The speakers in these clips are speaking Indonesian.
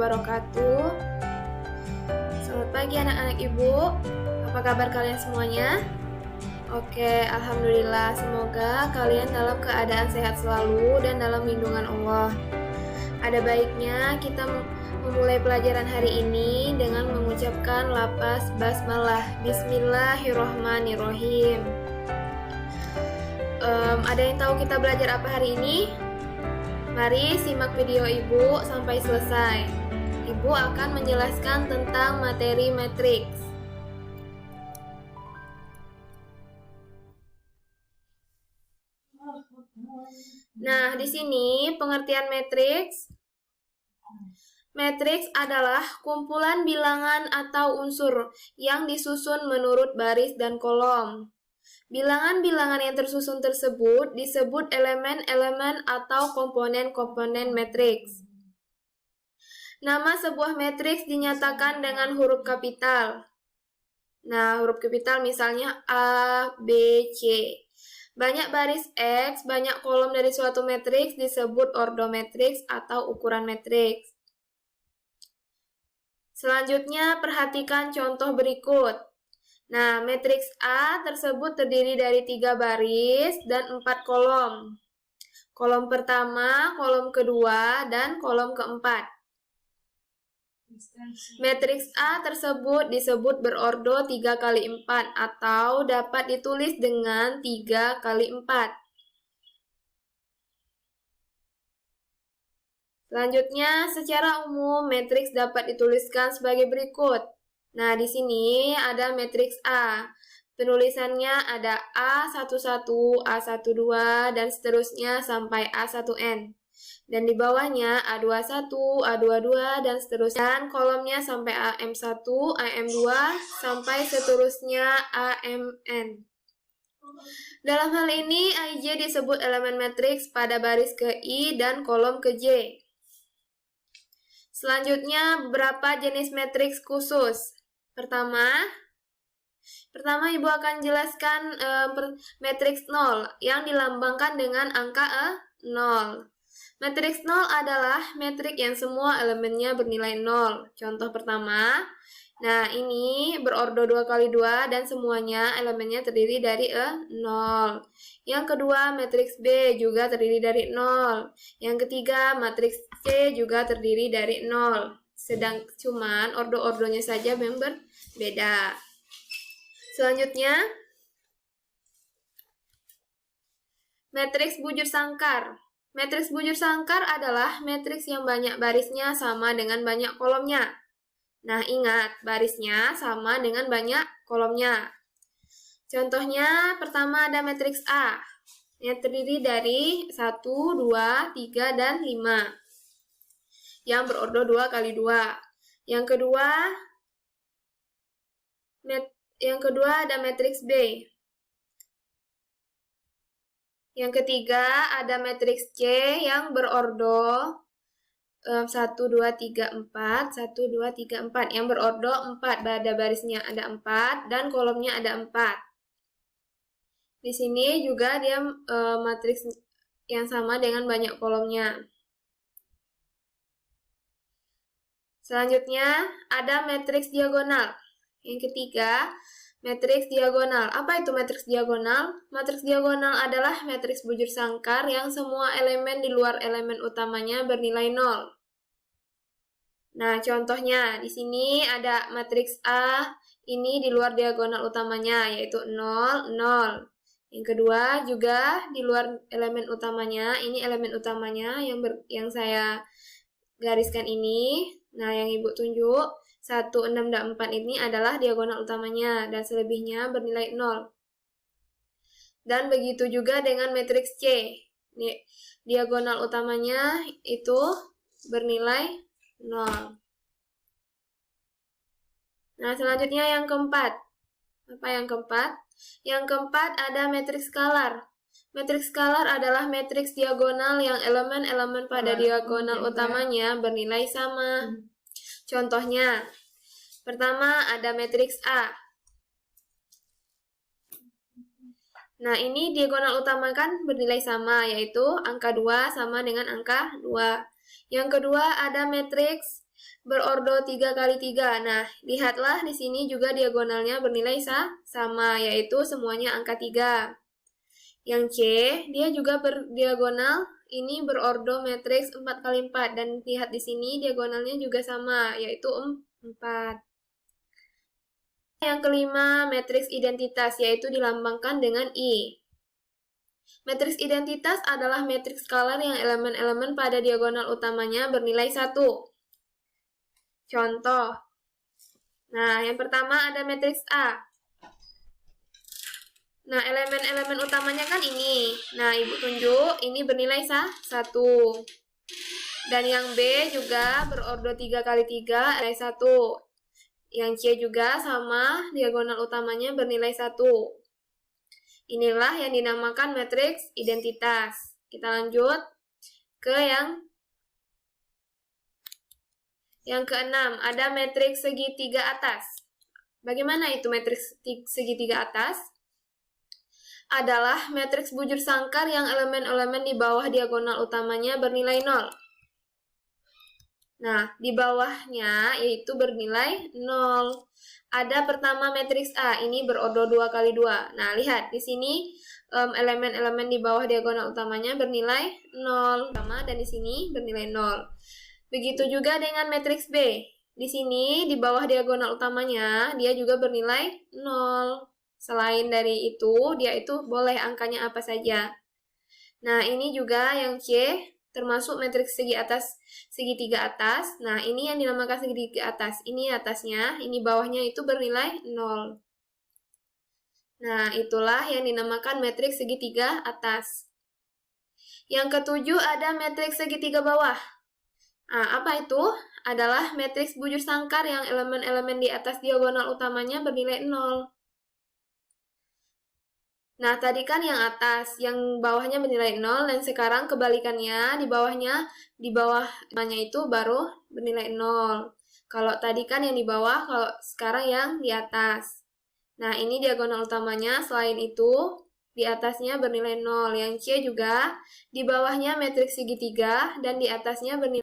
wabarakatuh. Selamat pagi anak-anak ibu. Apa kabar kalian semuanya? Oke, alhamdulillah. Semoga kalian dalam keadaan sehat selalu dan dalam lindungan Allah. Ada baiknya kita memulai pelajaran hari ini dengan mengucapkan lafaz basmalah. Bismillahirrohmanirrohim. Ada yang tahu kita belajar apa hari ini? Mari simak video ibu sampai selesai. Ibu akan menjelaskan tentang materi matriks. Nah, di sini pengertian matriks. Matriks adalah kumpulan bilangan atau unsur yang disusun menurut baris dan kolom. Bilangan-bilangan yang tersusun tersebut disebut elemen-elemen atau komponen-komponen matriks. Nama sebuah matriks dinyatakan dengan huruf kapital. Nah, huruf kapital misalnya A, B, C. Banyak baris X, banyak kolom dari suatu matriks disebut ordomatriks atau ukuran matriks. Selanjutnya, perhatikan contoh berikut. Nah, matriks A tersebut terdiri dari 3 baris dan 4 kolom. Kolom pertama, kolom kedua, dan kolom keempat. Matriks A tersebut disebut berordo 3 kali 4 atau dapat ditulis dengan 3 kali 4. Selanjutnya, secara umum matriks dapat dituliskan sebagai berikut. Nah, di sini ada matriks A. Penulisannya ada A11, A12, dan seterusnya sampai A1N. Dan di bawahnya A21, A22, dan seterusnya. Dan kolomnya sampai AM1, AM2, sampai seterusnya AMN. Dalam hal ini, AIJ disebut elemen matriks pada baris ke I dan kolom ke J. Selanjutnya, beberapa jenis matriks khusus. Pertama, Ibu akan jelaskan matriks 0 yang dilambangkan dengan angka 0. Matriks 0 adalah matriks yang semua elemennya bernilai 0. Contoh pertama, nah ini berordo 2 kali 2 dan semuanya elemennya terdiri dari 0. Yang kedua, matriks B juga terdiri dari 0. Yang ketiga, matriks C juga terdiri dari 0. Cuman ordo-ordonya saja yang berbeda. Selanjutnya, matriks bujur sangkar. Matriks bujur sangkar adalah matriks yang banyak barisnya sama dengan banyak kolomnya. Nah, ingat, barisnya sama dengan banyak kolomnya. Contohnya, pertama ada matriks A, yang terdiri dari 1, 2, 3, dan 5. Yang berordo 2 kali 2. Yang kedua ada matriks B. Yang ketiga ada matriks C yang berordo 1, 2, 3, 4, 1, 2, 3, 4. Yang berordo 4, pada barisnya ada 4 dan kolomnya ada 4. Di sini juga dia matriks yang sama dengan banyak kolomnya. Selanjutnya ada matriks diagonal. Yang ketiga, matriks diagonal. Apa itu matriks diagonal? Matriks diagonal adalah matriks bujur sangkar yang semua elemen di luar elemen utamanya bernilai 0. Nah, contohnya di sini ada matriks A, ini di luar diagonal utamanya yaitu 0, 0. Yang kedua juga di luar elemen utamanya, ini elemen utamanya yang saya gariskan ini. Nah, yang Ibu tunjuk 1, 6, dan 4 ini adalah diagonal utamanya dan selebihnya bernilai 0. Dan begitu juga dengan matriks C. Diagonal utamanya itu bernilai 0. Nah, selanjutnya yang keempat. Apa yang keempat? Yang keempat ada matriks skalar. Matriks skalar adalah matriks diagonal yang elemen-elemen pada diagonal utamanya bernilai sama. Contohnya, pertama ada matriks A. Nah, ini diagonal utama kan bernilai sama, yaitu angka 2 sama dengan angka 2. Yang kedua ada matriks berordo 3 kali 3. Nah, lihatlah di sini juga diagonalnya bernilai sama, yaitu semuanya angka 3. Yang C, dia juga berdiagonal, ini berordo matriks 4 kali 4. Dan lihat di sini diagonalnya juga sama, yaitu 4. Yang kelima, matriks identitas, yaitu dilambangkan dengan I. Matriks identitas adalah matriks skalar yang elemen-elemen pada diagonal utamanya bernilai 1. Contoh. Nah, yang pertama ada matriks A. Nah, elemen-elemen utamanya kan ini. Nah, Ibu tunjuk, ini bernilai 1. Dan yang B juga berordo 3 kali 3, nilai 1. Yang C juga sama, diagonal utamanya bernilai 1. Inilah yang dinamakan matriks identitas. Kita lanjut ke yang keenam, ada matriks segitiga atas. Bagaimana itu matriks segitiga atas? Adalah matriks bujur sangkar yang elemen-elemen di bawah diagonal utamanya bernilai 0. Nah, di bawahnya yaitu bernilai 0. Ada pertama matriks A, ini berordo 2 kali 2. Nah, lihat di sini elemen-elemen di bawah diagonal utamanya bernilai 0 sama, dan di sini bernilai 0. Begitu juga dengan matriks B. Di sini di bawah diagonal utamanya dia juga bernilai 0. Selain dari itu, dia itu boleh angkanya apa saja. Nah, ini juga yang C termasuk matriks segitiga atas. Nah, ini yang dinamakan segitiga atas. Ini atasnya, ini bawahnya itu bernilai 0. Nah, itulah yang dinamakan matriks segitiga atas. Yang ketujuh ada matriks segitiga bawah. Nah, apa itu? Adalah matriks bujur sangkar yang elemen-elemen di atas diagonal utamanya bernilai 0. Nah, tadi kan yang atas, yang bawahnya bernilai 0, dan sekarang kebalikannya, di bawahnya itu baru bernilai 0. Kalau tadi kan yang di bawah, kalau sekarang yang di atas. Nah, ini diagonal utamanya, selain itu, di atasnya bernilai 0. Yang C juga, di bawahnya matriks segitiga, dan di atasnya bernilai.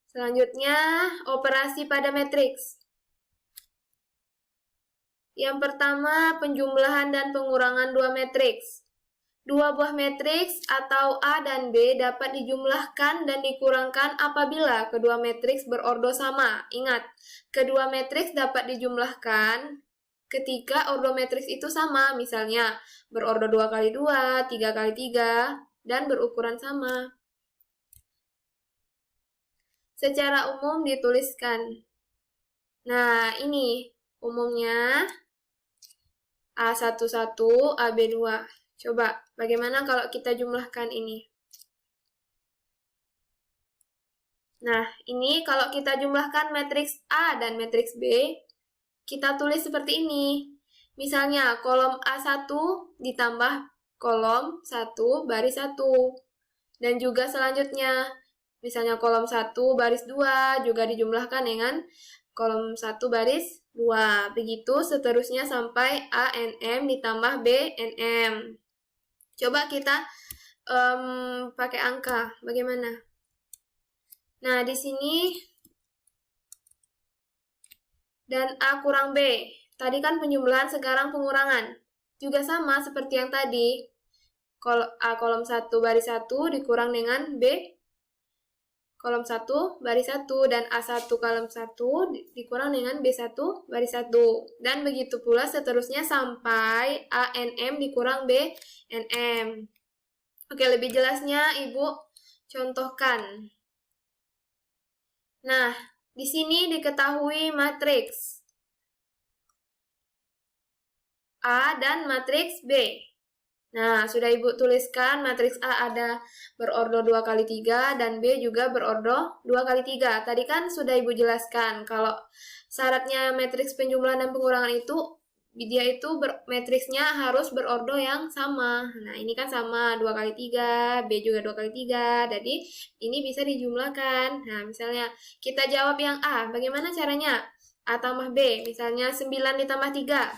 Selanjutnya, operasi pada matriks. Yang pertama, penjumlahan dan pengurangan dua matriks. Dua buah matriks atau A dan B dapat dijumlahkan dan dikurangkan apabila kedua matriks berordo sama. Ingat, kedua matriks dapat dijumlahkan ketika ordo matriks itu sama, misalnya berordo 2 kali 2, 3 kali 3, dan berukuran sama. Secara umum dituliskan. Nah, ini umumnya A11, AB2. Coba, bagaimana kalau kita jumlahkan ini? Nah, ini kalau kita jumlahkan matriks A dan matriks B, kita tulis seperti ini. Misalnya, kolom A1 ditambah kolom 1 baris 1. Dan juga selanjutnya, misalnya kolom 1 baris 2 juga dijumlahkan dengan kolom 1 baris 2. Begitu seterusnya sampai ANM ditambah BNM. Coba kita pakai angka. Bagaimana? Nah, di sini dan A kurang B. Tadi kan penjumlahan, sekarang pengurangan. Juga sama seperti yang tadi. A kolom 1 baris 1 dikurang dengan B kolom 1 baris 1, dan A1 kolom 1 dikurang dengan B1 baris 1. Dan begitu pula seterusnya sampai ANM dikurang BNM. Oke, lebih jelasnya Ibu contohkan. Nah, di sini diketahui matriks A dan matriks B. Nah, sudah Ibu tuliskan matriks A ada berordo 2 kali 3 dan B juga berordo 2 kali 3. Tadi kan sudah Ibu jelaskan kalau syaratnya matriks penjumlahan dan pengurangan itu dia itu matriksnya harus berordo yang sama. Nah, ini kan sama 2 kali 3, B juga 2 kali 3. Jadi, ini bisa dijumlahkan. Nah, misalnya kita jawab yang A. Bagaimana caranya? A tambah B. Misalnya 9 ditambah 3.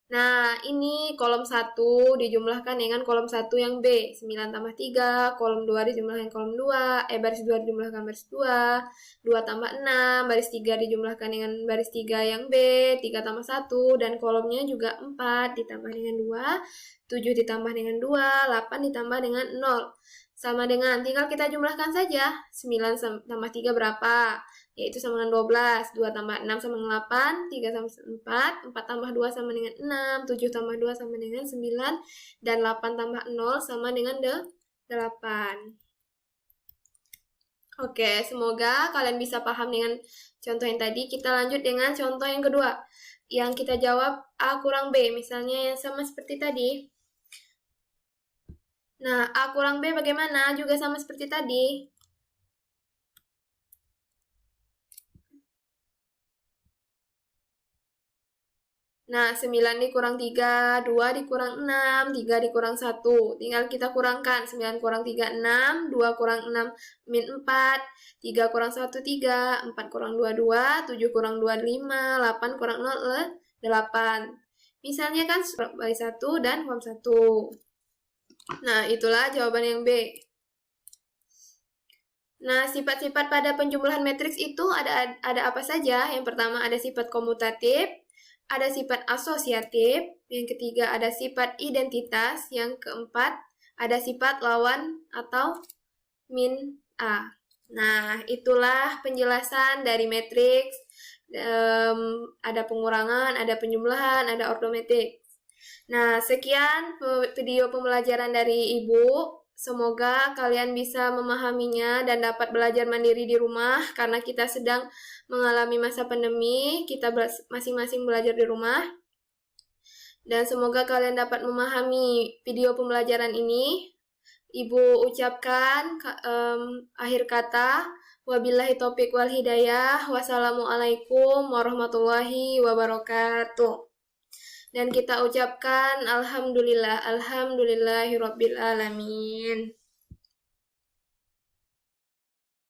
Nah, ini kolom 1 dijumlahkan dengan kolom 1 yang B. 9 tambah 3, kolom 2 dijumlahkan kolom 2, baris 2 dijumlahkan baris 2, 2 tambah 6, baris 3 dijumlahkan dengan baris 3 yang B, 3 tambah 1, dan kolomnya juga 4 ditambah dengan 2, 7 ditambah dengan 2, 8 ditambah dengan 0. Sama dengan, tinggal kita jumlahkan saja. 9 tambah 3 berapa? Yaitu sama dengan 12, 2 tambah 6 sama dengan 8, 3 sama 4, 4 tambah 2 sama dengan 6, 7 tambah 2 sama dengan 9, dan 8 tambah 0 sama dengan 8. Oke, semoga kalian bisa paham dengan contoh yang tadi. Kita lanjut dengan contoh yang kedua. Yang kita jawab A kurang B, misalnya yang sama seperti tadi. Nah, A kurang B bagaimana? Juga sama seperti tadi. Nah, 9 dikurang 3, 2 dikurang 6, 3 dikurang 1. Tinggal kita kurangkan. 9 kurang 3, 6, 2 kurang 6, min 4, 3 kurang 1, 3, 4 kurang 2, 2, 7 kurang 2, 5, 8 kurang 0, 8. Misalnya kan baris 1 dan kolom 1. Nah, itulah jawaban yang B. Nah, sifat-sifat pada penjumlahan matriks itu ada apa saja? Yang pertama ada sifat komutatif, ada sifat asosiatif, yang ketiga ada sifat identitas, yang keempat ada sifat lawan atau min A. Nah, itulah penjelasan dari matriks. Ada pengurangan, ada penjumlahan, ada ortometrik. Nah, sekian video pembelajaran dari Ibu. Semoga kalian bisa memahaminya dan dapat belajar mandiri di rumah karena kita sedang mengalami masa pandemi, kita masing-masing belajar di rumah. Dan semoga kalian dapat memahami video pembelajaran ini. Ibu ucapkan akhir kata, wabillahi taufiq wal hidayah, wassalamualaikum warahmatullahi wabarakatuh. Dan kita ucapkan alhamdulillah, alhamdulillahirabbil alamin.